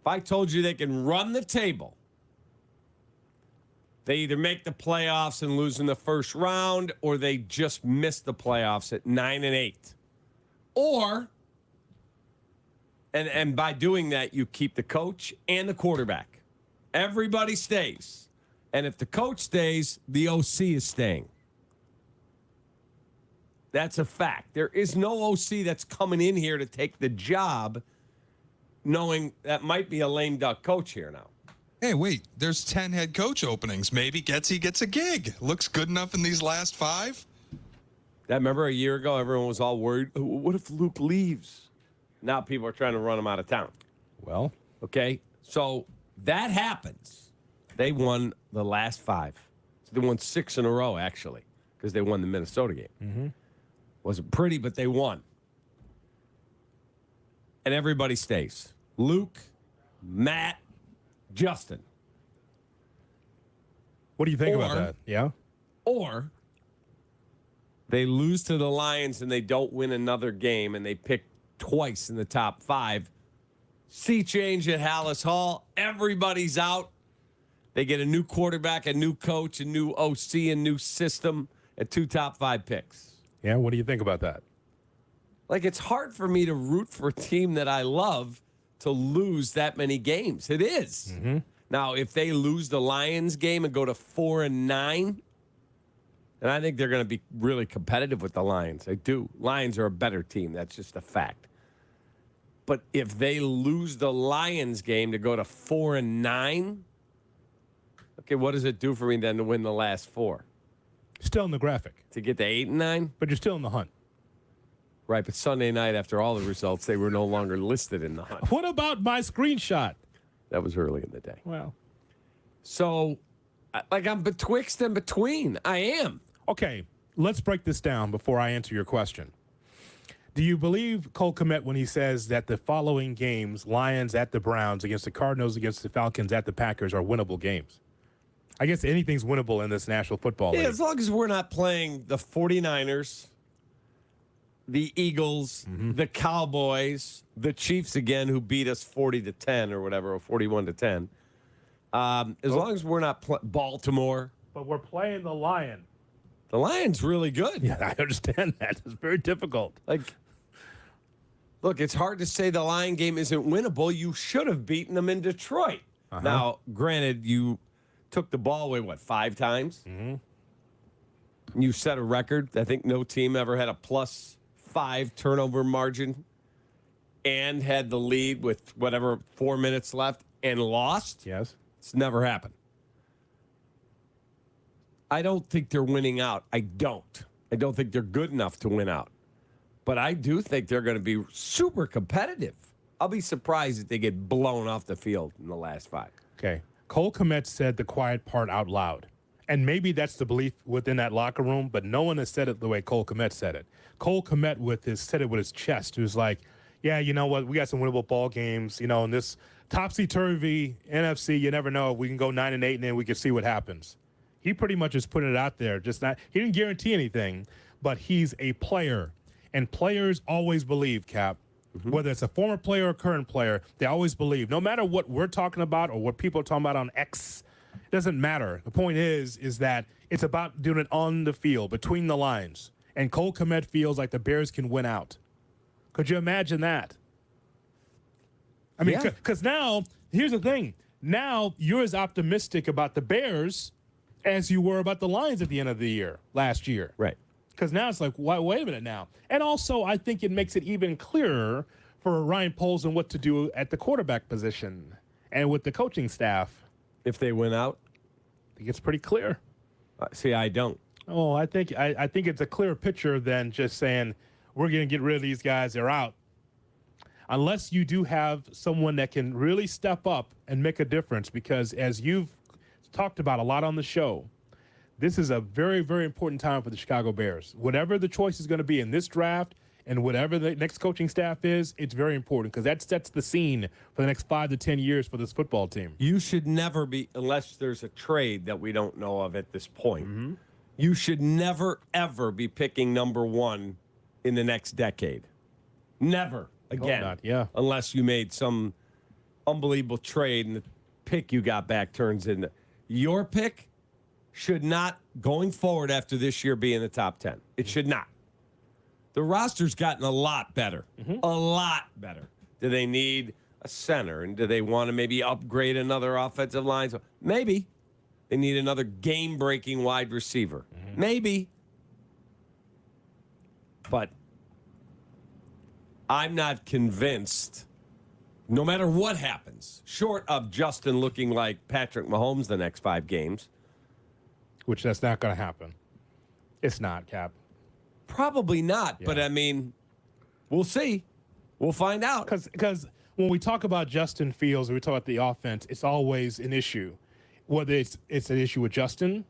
If I told you they can run the table, they either make the playoffs and lose in the first round, or they just miss the playoffs at 9-8. Or, and by doing that, you keep the coach and the quarterback. Everybody stays. And if the coach stays, the OC is staying. That's a fact. There is no OC that's coming in here to take the job knowing that might be a lame duck coach here now. Hey, wait, there's 10 head coach openings. Maybe Getsy gets a gig. Looks good enough in these last 5. Remember a year ago, everyone was all worried, what if Luke leaves? Now people are trying to run him out of town. Well, okay, so that happens. They won the last 5. So they won 6 in a row, actually, because they won the Minnesota game. Mm-hmm. Wasn't pretty, but they won. And everybody stays. Luke, Matt, Justin. What do you think about that? Yeah? Or they lose to the Lions and they don't win another game and they pick twice in the top 5. Sea change at Hallis Hall. Everybody's out. They get a new quarterback, a new coach, a new OC, a new system, and 2 top 5 picks. Yeah, what do you think about that? Like, it's hard for me to root for a team that I love to lose that many games. It is. Mm-hmm. Now, if they lose the Lions game and go to 4-9, and I think they're going to be really competitive with the Lions. I do. Lions are a better team. That's just a fact. But if they lose the Lions game to go to 4-9, okay, what does it do for me then to win the last 4? Still in the graphic. To get to 8-9? But you're still in the hunt. Right, but Sunday night, after all the results, they were no longer listed in the hunt. What about my screenshot? That was early in the day. Well. So, like, I'm betwixt and between. I am. Okay, let's break this down before I answer your question. Do you believe Cole Kmet when he says that the following games, Lions at the Browns, against the Cardinals, against the Falcons, at the Packers, are winnable games? I guess anything's winnable in this National Football League. Yeah, as long as we're not playing the 49ers, the Eagles, the Cowboys, the Chiefs again, who beat us 40-10 or whatever, or 41-10. As long as we're not Baltimore. But we're playing the Lion. The Lion's really good. Yeah, I understand that. It's very difficult. Like, look, it's hard to say the Lion game isn't winnable. You should have beaten them in Detroit. Now, granted, you took the ball away, 5 times? Mm-hmm. You set a record. I think no team ever had a +5 turnover margin and had the lead with 4 minutes left and lost. Yes. It's never happened. I don't think they're winning out. I don't think they're good enough to win out. But I do think they're going to be super competitive. I'll be surprised if they get blown off the field in the last 5. Okay. Cole Kmet said the quiet part out loud. And maybe that's the belief within that locker room, but no one has said it the way Cole Kmet said it. Cole Kmet said it with his chest. He was like, yeah, you know what? We got some winnable ball games. You know, in this topsy-turvy NFC, you never know. We can go 9-8, and then we can see what happens. He pretty much is putting it out there. He didn't guarantee anything, but he's a player. And players always believe, Cap, whether it's a former player or a current player, they always believe. No matter what we're talking about or what people are talking about on X, it doesn't matter. The point is that it's about doing it on the field, between the lines. And Cole Kmet feels like the Bears can win out. Could you imagine that? I mean, because now, here's the thing. Now you're as optimistic about the Bears as you were about the Lions at the end of the year, last year. Right. Because now it's like, wait a minute now. And also, I think it makes it even clearer for Ryan Poles and what to do at the quarterback position and with the coaching staff. If they win out? I think it's pretty clear. See, I don't. Oh, I think it's a clearer picture than just saying, we're going to get rid of these guys, they're out. Unless you do have someone that can really step up and make a difference, because as you've talked about a lot on the show, this is a very, very important time for the Chicago Bears. Whatever the choice is going to be in this draft and whatever the next coaching staff is, it's very important because that sets the scene for the next 5 to 10 years for this football team. You should never be, unless there's a trade that we don't know of at this point, you should never, ever be picking number 1 in the next decade. Never again. Not, yeah. Unless you made some unbelievable trade and the pick you got back turns into your pick should not, going forward after this year, be in the top 10. It should not. The roster's gotten a lot better. A lot better. Do they need a center? And do they want to maybe upgrade another offensive line? So maybe. They need another game-breaking wide receiver. Maybe. But I'm not convinced, no matter what happens, short of Justin looking like Patrick Mahomes the next 5 games. Which that's not going to happen. It's not, Cap. Probably not, Yeah. but I mean, we'll see. We'll find out. Because when we talk about Justin Fields, when we talk about the offense, it's always an issue. Whether it's an issue with Justin,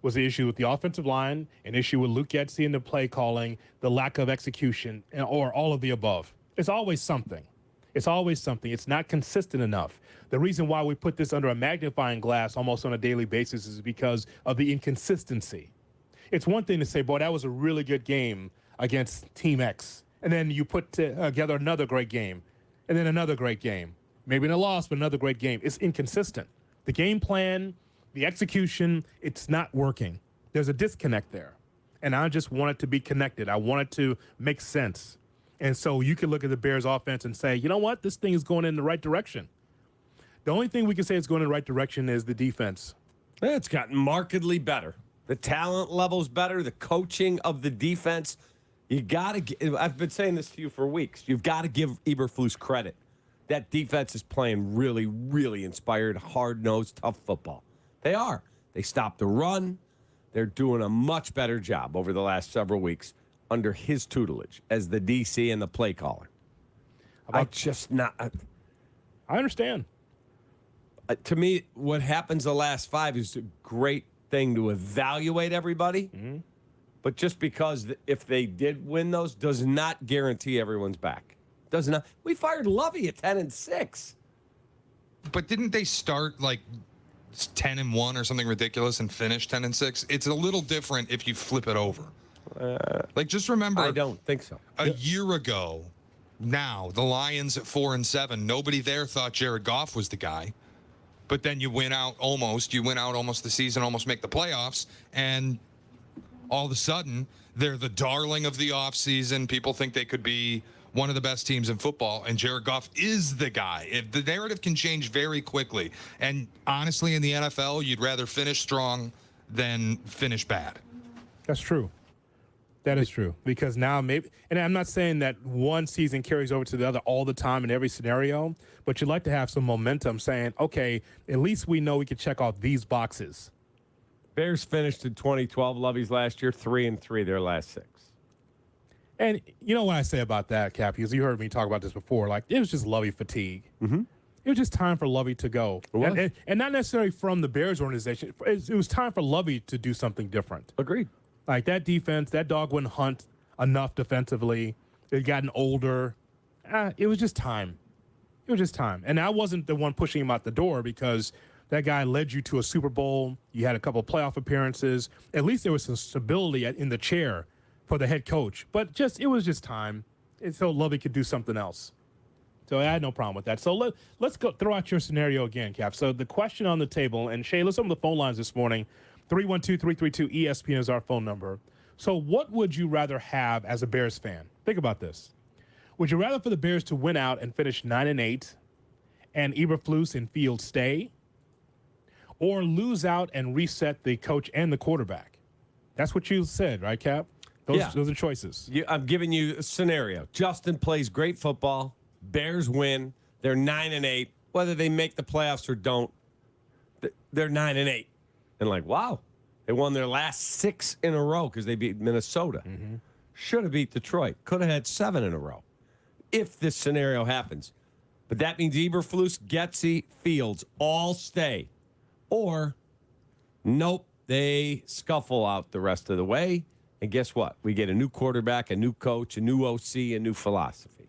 was the issue with the offensive line, an issue with Luke Getsy and the play calling, the lack of execution, or all of the above. It's always something. It's always something. It's not consistent enough. The reason why we put this under a magnifying glass almost on a daily basis is because of the inconsistency. It's one thing to say, boy, that was a really good game against Team X. And then you put together another great game, and then another great game. Maybe in a loss, but another great game. It's inconsistent. The game plan, the execution, it's not working. There's a disconnect there. And I just want it to be connected. I want it to make sense. And so you can look at the Bears offense and say, you know what? This thing is going in the right direction. The only thing we can say is going in the right direction is the defense. It's gotten markedly better. The talent level's better. The coaching of the defense. You got to. I've been saying this to you for weeks. You've got to give Eberflus credit. That defense is playing really, really inspired, hard-nosed, tough football. They are. They stopped the run. They're doing a much better job over the last several weeks under his tutelage as the DC and the play caller. I understand. To me, what happens the last 5 is a great thing to evaluate everybody. But just because if they did win those does not guarantee everyone's back. Does not. We fired Lovey at 10-6. But didn't they start like 10-1 or something ridiculous and finish 10-6? It's a little different if you flip it over. Like, just remember, I don't think so. A year ago, now the Lions at 4-7. Nobody there thought Jared Goff was the guy. But then you win out almost. You win out almost the season, almost make the playoffs, and all of a sudden they're the darling of the offseason. People think they could be one of the best teams in football, and Jared Goff is the guy. If the narrative can change very quickly, and honestly, in the NFL, you'd rather finish strong than finish bad. That's true. That is true. Because now maybe, and I'm not saying that one season carries over to the other all the time in every scenario, but you'd like to have some momentum saying, okay, at least we know we can check off these boxes. Bears finished in 2012, Lovey's last year, 3-3 their last 6. And you know what I say about that, Cap, because you heard me talk about this before. Like, it was just Lovey fatigue. It was just time for Lovey to go. And not necessarily from the Bears organization. It was time for Lovey to do something different. Agreed. Like, that defense, that dog wouldn't hunt enough defensively. They'd gotten older. It was just time. It was just time. And I wasn't the one pushing him out the door because that guy led you to a Super Bowl. You had a couple of playoff appearances. At least there was some stability in the chair for the head coach. But it was just time. And so Lovey could do something else. So I had no problem with that. So let's go throw out your scenario again, Cap. So the question on the table, and Shay, let's open the phone lines this morning. 312-332-ESPN is our phone number. So what would you rather have as a Bears fan? Think about this. Would you rather for the Bears to win out and finish 9-8 and Eberflus and Fields stay, or lose out and reset the coach and the quarterback? That's what you said, right, Cap? Those are choices. I'm giving you a scenario. Justin plays great football. Bears win. They're 9-8. Whether they make the playoffs or don't, they're 9-8. And like, wow, they won their last 6 in a row because they beat Minnesota. Should have beat Detroit. Could have had 7 in a row if this scenario happens. But that means Eberflus, Getsy, Fields all stay. Or, nope, they scuffle out the rest of the way. And guess what? We get a new quarterback, a new coach, a new OC, a new philosophy.